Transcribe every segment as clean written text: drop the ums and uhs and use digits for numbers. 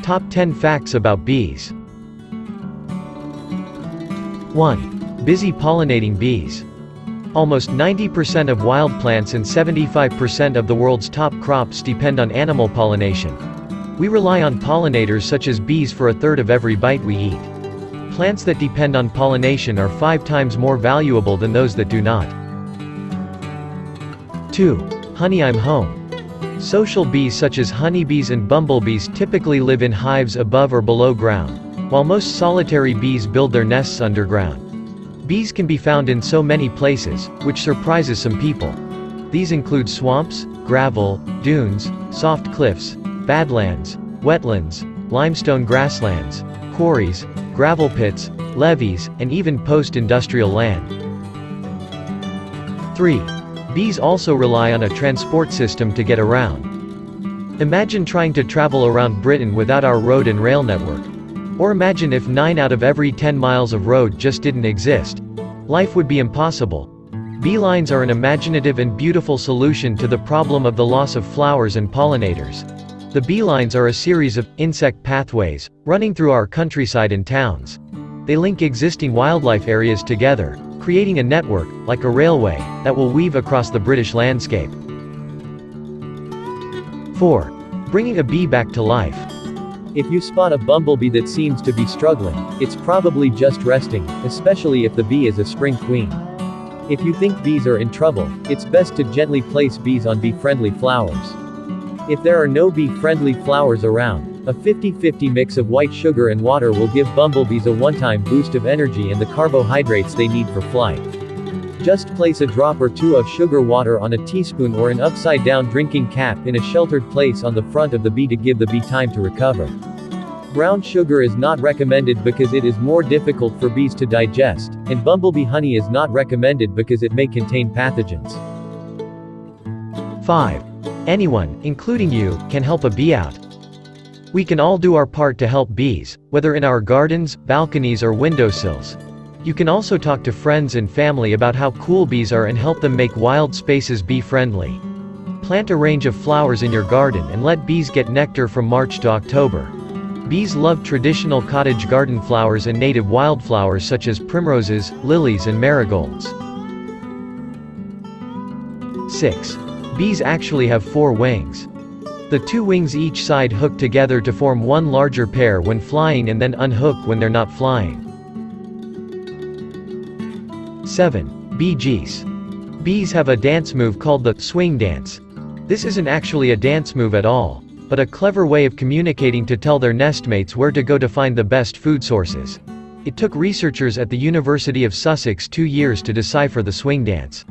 Top 10 Facts about Bees. 1. Busy pollinating bees. Almost 90% of wild plants and 75% of the world's top crops depend on animal pollination. We rely on pollinators such as bees for a third of every bite we eat. Plants that depend on pollination are 5 times more valuable than those that do not. 2. Honey. I'm home. Social bees such as honeybees and bumblebees typically live in hives above or below ground, while most solitary bees build their nests underground. Bees can be found in so many places, which surprises some people. These include swamps, gravel, dunes, soft cliffs, badlands, wetlands, limestone grasslands, quarries, gravel pits, levees, and even post-industrial land. 3. Bees also rely on a transport system to get around. Imagine trying to travel around Britain without our road and rail network. Or imagine if 9 out of every 10 miles of road just didn't exist. Life would be impossible. Beelines are an imaginative and beautiful solution to the problem of the loss of flowers and pollinators. The beelines are a series of insect pathways running through our countryside and towns. They link existing wildlife areas together, creating a network, like a railway, that will weave across the British landscape. 4. Bringing a bee back to life. If you spot a bumblebee that seems to be struggling, it's probably just resting, especially if the bee is a spring queen. If you think bees are in trouble, it's best to gently place bees on bee-friendly flowers. If there are no bee-friendly flowers around, a 50-50 mix of white sugar and water will give bumblebees a one-time boost of energy and the carbohydrates they need for flight. Just place a drop or two of sugar water on a teaspoon or an upside-down drinking cap in a sheltered place on the front of the bee to give the bee time to recover. Brown sugar is not recommended because it is more difficult for bees to digest, and bumblebee honey is not recommended because it may contain pathogens. 5. Anyone, including you, can help a bee out. We can all do our part to help bees, whether in our gardens, balconies or windowsills. You can also talk to friends and family about how cool bees are and help them make wild spaces bee-friendly. Plant a range of flowers in your garden and let bees get nectar from March to October. Bees love traditional cottage garden flowers and native wildflowers such as primroses, lilies and marigolds. 6. Bees actually have 4 wings. The 2 wings each side hook together to form one larger pair when flying and then unhook when they're not flying. 7. Bee gees. Bees have a dance move called the swing dance. This isn't actually a dance move at all, but a clever way of communicating to tell their nestmates where to go to find the best food sources. It took researchers at the University of Sussex 2 years to decipher the swing dance.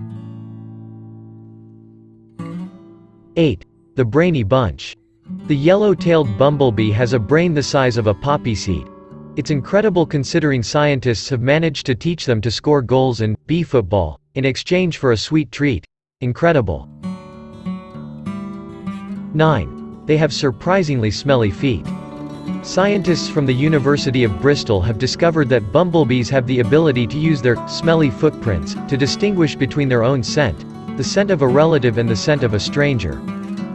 8. The brainy bunch. The yellow-tailed bumblebee has a brain the size of a poppy seed. It's incredible considering scientists have managed to teach them to score goals in bee football in exchange for a sweet treat. Incredible. 9. They have surprisingly smelly feet. Scientists from the University of Bristol have discovered that bumblebees have the ability to use their smelly footprints to distinguish between their own scent, the scent of a relative and the scent of a stranger.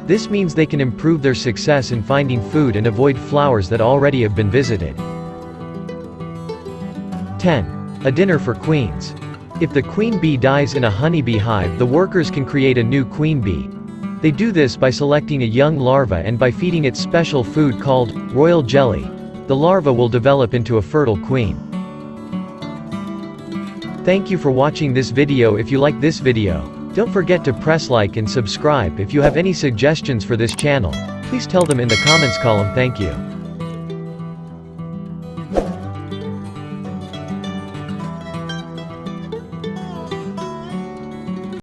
This means they can improve their success in finding food and avoid flowers that already have been visited. 10. A dinner for queens. If the queen bee dies in a honeybee hive, the workers can create a new queen bee. They do this by selecting a young larva and by feeding it special food called royal jelly. The larva will develop into a fertile queen. Thank you for watching this video. If you like this video, don't forget to press like and subscribe. If you have any suggestions for this channel, please tell them in the comments column. Thank you.